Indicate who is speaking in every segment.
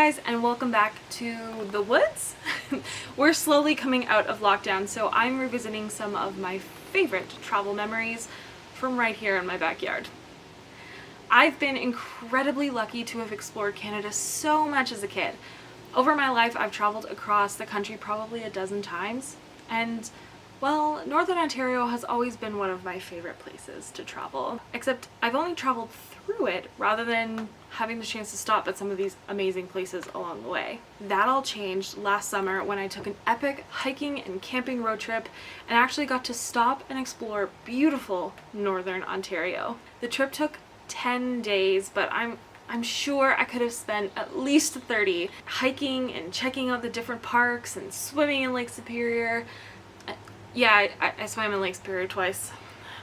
Speaker 1: guys, and welcome back to the woods. We're slowly coming out of lockdown, so I'm revisiting some of my favorite travel memories from right here in my backyard. I've been incredibly lucky to have explored Canada so much as a kid. Over my life, I've traveled across the country probably a dozen times, and well, Northern Ontario has always been one of my favorite places to travel, except I've only traveled through it rather than having the chance to stop at some of these amazing places along the way. That all changed last summer when I took an epic hiking and camping road trip and actually got to stop and explore beautiful Northern Ontario. The trip took 10 days, but I'm sure I could have spent at least 30 hiking and checking out the different parks and swimming in Lake Superior. Yeah, I swam in Lake Superior twice.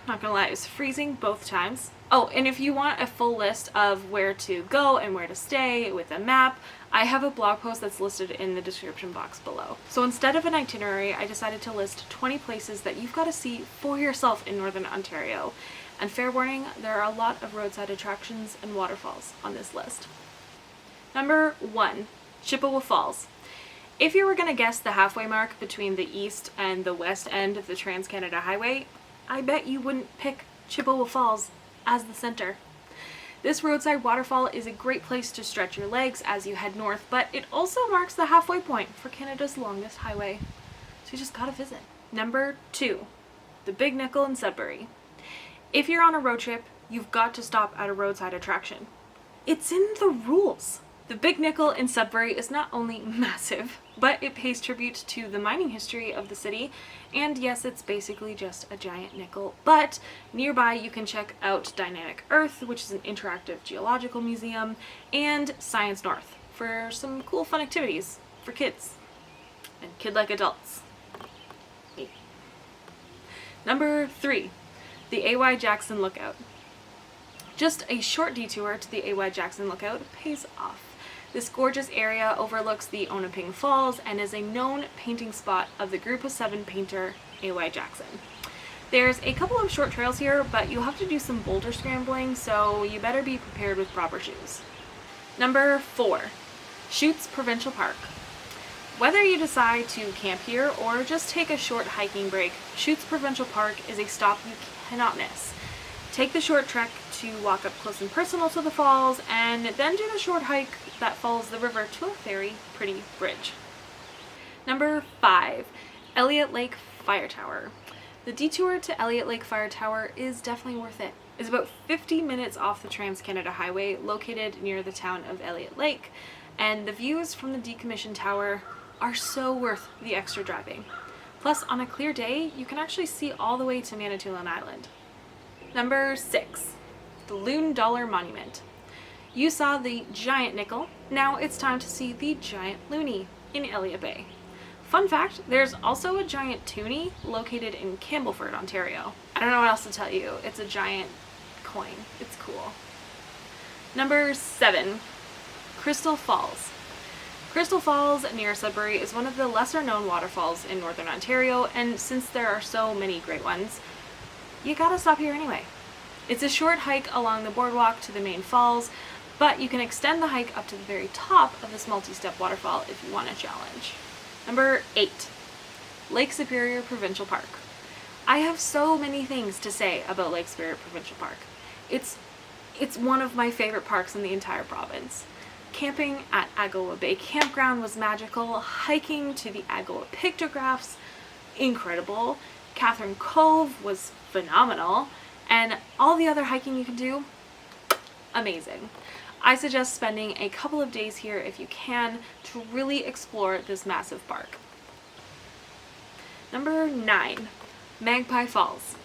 Speaker 1: Not gonna lie, it was freezing both times. Oh, and if you want a full list of where to go and where to stay with a map, I have a blog post that's listed in the description box below. So instead of an itinerary, I decided to list 20 places that you've got to see for yourself in Northern Ontario. And fair warning, there are a lot of roadside attractions and waterfalls on this list. Number 1, Chippewa Falls. If you were going to guess the halfway mark between the east and the west end of the Trans-Canada Highway, I bet you wouldn't pick Chippewa Falls as the center. This roadside waterfall is a great place to stretch your legs as you head north, but it also marks the halfway point for Canada's longest highway. So you just gotta visit. Number 2, the Big Nickel in Sudbury. If you're on a road trip, you've got to stop at a roadside attraction. It's in the rules. The Big Nickel in Sudbury is not only massive, but it pays tribute to the mining history of the city, and yes, it's basically just a giant nickel, but nearby you can check out Dynamic Earth, which is an interactive geological museum, and Science North for some cool fun activities for kids and kid-like adults. Me. Number 3, the A.Y. Jackson Lookout. Just a short detour to the A.Y. Jackson Lookout pays off. This gorgeous area overlooks the Onaping Falls and is a known painting spot of the Group of 7 painter A.Y. Jackson. There's a couple of short trails here, but you'll have to do some boulder scrambling, so you better be prepared with proper shoes. Number 4, Chutes Provincial Park. Whether you decide to camp here or just take a short hiking break, Chutes Provincial Park is a stop you cannot miss. Take the short trek to walk up close and personal to the falls, and then do the short hike that follows the river to a very pretty bridge. Number 5, Elliott Lake Fire Tower. The detour to Elliott Lake Fire Tower is definitely worth it. It's about 50 minutes off the Trans-Canada Highway, located near the town of Elliott Lake, and the views from the decommissioned tower are so worth the extra driving. Plus, on a clear day, you can actually see all the way to Manitoulin Island. Number 6, the Loon Dollar Monument. You saw the giant nickel, now it's time to see the giant loonie in Elliott Bay. Fun fact, there's also a giant toonie located in Campbellford, Ontario. I don't know what else to tell you, it's a giant coin, it's cool. Number 7, Crystal Falls. Crystal Falls near Sudbury is one of the lesser known waterfalls in Northern Ontario, and since there are so many great ones, you gotta stop here anyway. It's a short hike along the boardwalk to the main falls, but you can extend the hike up to the very top of this multi-step waterfall if you want a challenge. Number 8, Lake Superior Provincial Park. I have so many things to say about Lake Superior Provincial Park. It's one of my favorite parks in the entire province. Camping at Agua Bay Campground was magical. Hiking to the Agua pictographs, incredible. Catherine Cove was phenomenal, and all the other hiking you can do, amazing. I suggest spending a couple of days here if you can to really explore this massive park. Number 9, Magpie Falls.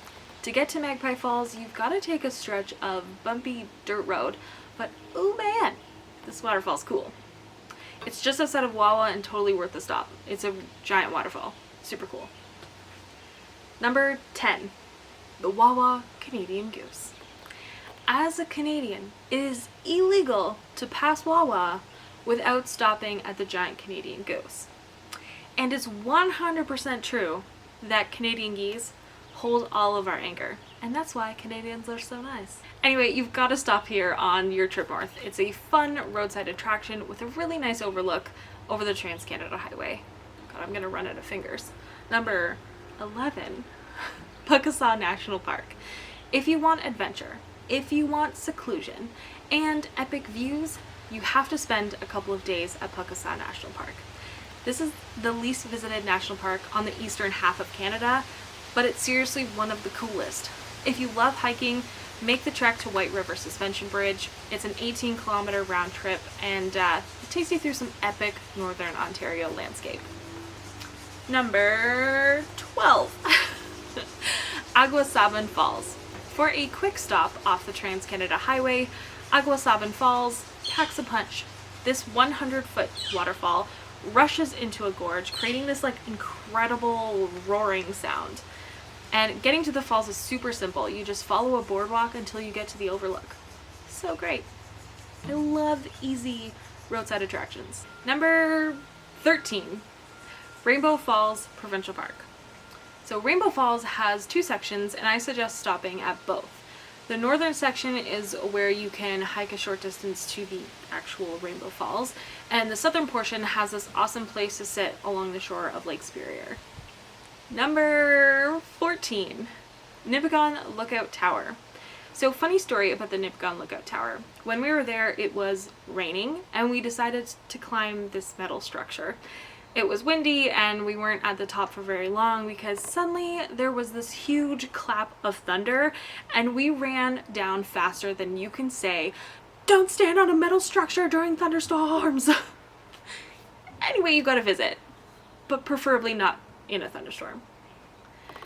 Speaker 1: To get to Magpie Falls, you've got to take a stretch of bumpy dirt road, but oh man, this waterfall's cool. It's just outside of Wawa and totally worth the stop. It's a giant waterfall, super cool. Number 10, the Wawa Canadian Goose. As a Canadian, it is illegal to pass Wawa without stopping at the giant Canadian Goose. And it's 100% true that Canadian geese hold all of our anger. And that's why Canadians are so nice. Anyway, you've got to stop here on your trip north. It's a fun roadside attraction with a really nice overlook over the Trans-Canada Highway. God, I'm gonna run out of fingers. Number 11, Buckasaw National Park. If you want adventure, if you want seclusion, and epic views, you have to spend a couple of days at Buckasaw National Park. This is the least visited national park on the eastern half of Canada, but it's seriously one of the coolest. If you love hiking, make the trek to White River Suspension Bridge. It's an 18-kilometer round trip, and it takes you through some epic northern Ontario landscape. Number 12, Agua Saban Falls. For a quick stop off the Trans-Canada Highway, Agua Saban Falls packs a punch. This 100-foot waterfall rushes into a gorge, creating this like incredible roaring sound. And getting to the falls is super simple. You just follow a boardwalk until you get to the overlook. So great. I love easy roadside attractions. Number 13, Rainbow Falls Provincial Park. So Rainbow Falls has two sections, and I suggest stopping at both. The northern section is where you can hike a short distance to the actual Rainbow Falls, and the southern portion has this awesome place to sit along the shore of Lake Superior. Number 14, Nipigon Lookout Tower. So funny story about the Nipigon Lookout Tower. When we were there, it was raining, and we decided to climb this metal structure. It was windy, and we weren't at the top for very long because suddenly there was this huge clap of thunder, and we ran down faster than you can say, "Don't stand on a metal structure during thunderstorms." Anyway, you gotta visit, but preferably not in a thunderstorm.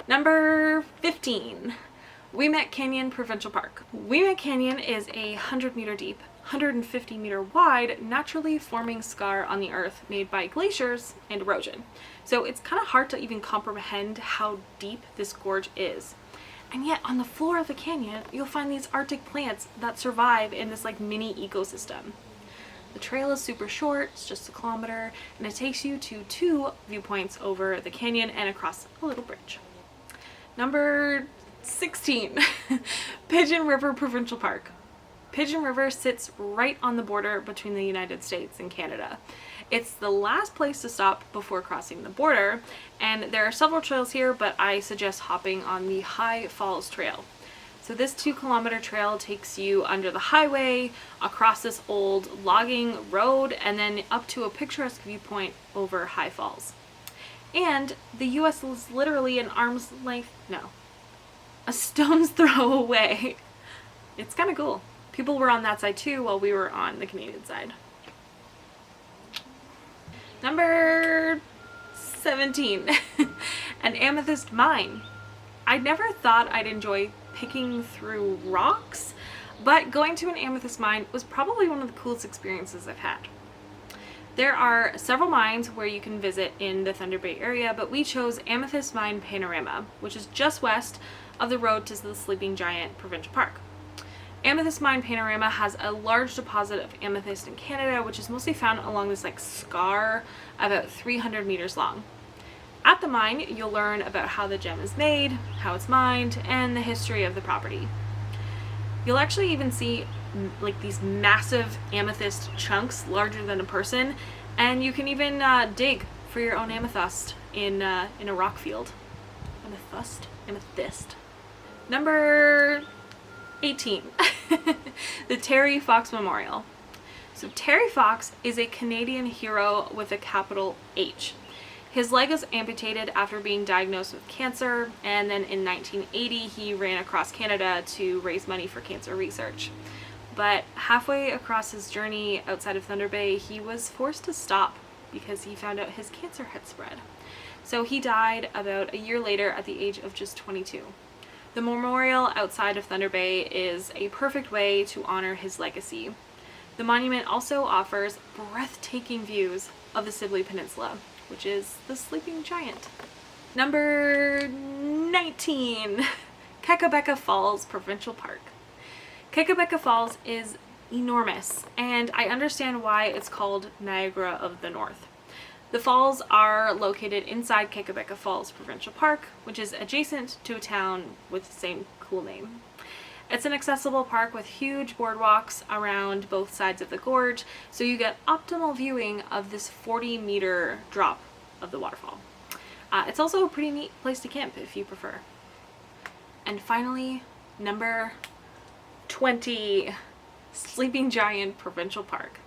Speaker 1: Number 15, Wimet Canyon Provincial Park. Wimet Canyon is a 100-meter deep, 150-meter wide, naturally forming scar on the earth made by glaciers and erosion. So it's kind of hard to even comprehend how deep this gorge is. And yet on the floor of the canyon, you'll find these Arctic plants that survive in this like mini ecosystem. The trail is super short, it's just a kilometer, and it takes you to 2 viewpoints over the canyon and across a little bridge. Number 16, Pigeon River Provincial Park. Pigeon River sits right on the border between the United States and Canada. It's the last place to stop before crossing the border, and there are several trails here, but I suggest hopping on the High Falls Trail. So this 2-kilometer trail takes you under the highway, across this old logging road, and then up to a picturesque viewpoint over High Falls. And the US is literally a stone's throw away. It's kind of cool. People were on that side too while we were on the Canadian side. Number 17, an amethyst mine. I never thought I'd enjoy picking through rocks, but going to an amethyst mine was probably one of the coolest experiences I've had. There are several mines where you can visit in the Thunder Bay area, but we chose Amethyst Mine Panorama, which is just west of the road to the Sleeping Giant Provincial Park. Amethyst Mine Panorama has a large deposit of amethyst in Canada, which is mostly found along this like scar about 300 meters long. At the mine, you'll learn about how the gem is made, how it's mined, and the history of the property. You'll actually even see like these massive amethyst chunks larger than a person, and you can even dig for your own amethyst in a rock field. Amethyst. Number 18, the Terry Fox Memorial. So Terry Fox is a Canadian hero with a capital H. His leg was amputated after being diagnosed with cancer, and then in 1980 he ran across Canada to raise money for cancer research. But halfway across his journey outside of Thunder Bay, he was forced to stop because he found out his cancer had spread. So he died about a year later at the age of just 22. The memorial outside of Thunder Bay is a perfect way to honor his legacy. The monument also offers breathtaking views of the Sibley Peninsula, which is the Sleeping Giant. Number 19, Kekabeka Falls Provincial Park. Kekabeka Falls is enormous, and I understand why it's called Niagara of the North. The falls are located inside Kekabeka Falls Provincial Park, which is adjacent to a town with the same cool name. It's an accessible park with huge boardwalks around both sides of the gorge, so you get optimal viewing of this 40-meter drop of the waterfall. It's also a pretty neat place to camp if you prefer. And finally, number 20, Sleeping Giant Provincial Park.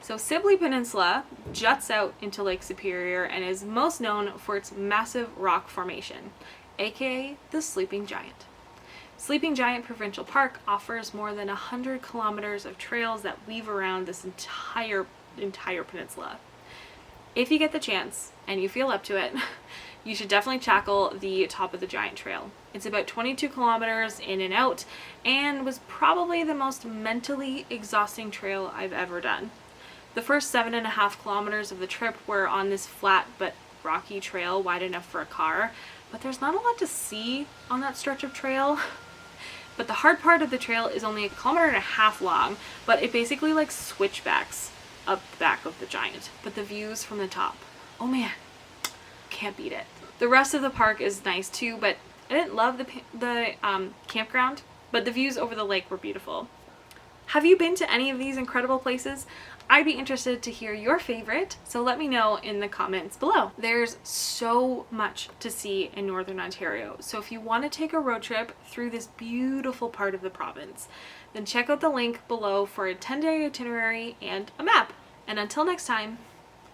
Speaker 1: So Sibley Peninsula juts out into Lake Superior and is most known for its massive rock formation, aka the Sleeping Giant. Sleeping Giant Provincial Park offers more than 100 kilometers of trails that weave around this entire peninsula. If you get the chance and you feel up to it, you should definitely tackle the top of the Giant Trail. It's about 22 kilometers in and out and was probably the most mentally exhausting trail I've ever done. The first 7.5 kilometers of the trip were on this flat but rocky trail wide enough for a car, but there's not a lot to see on that stretch of trail. But the hard part of the trail is only 1.5 kilometers long, but it basically like switchbacks up the back of the Giant. But the views from the top, oh man, can't beat it. The rest of the park is nice too, but I didn't love the campground, but the views over the lake were beautiful. Have you been to any of these incredible places? I'd be interested to hear your favorite, so let me know in the comments below. There's so much to see in Northern Ontario, so if you want to take a road trip through this beautiful part of the province, then check out the link below for a 10-day itinerary and a map. And until next time,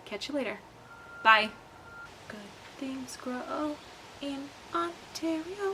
Speaker 1: catch you later. Bye. Good things grow in Ontario.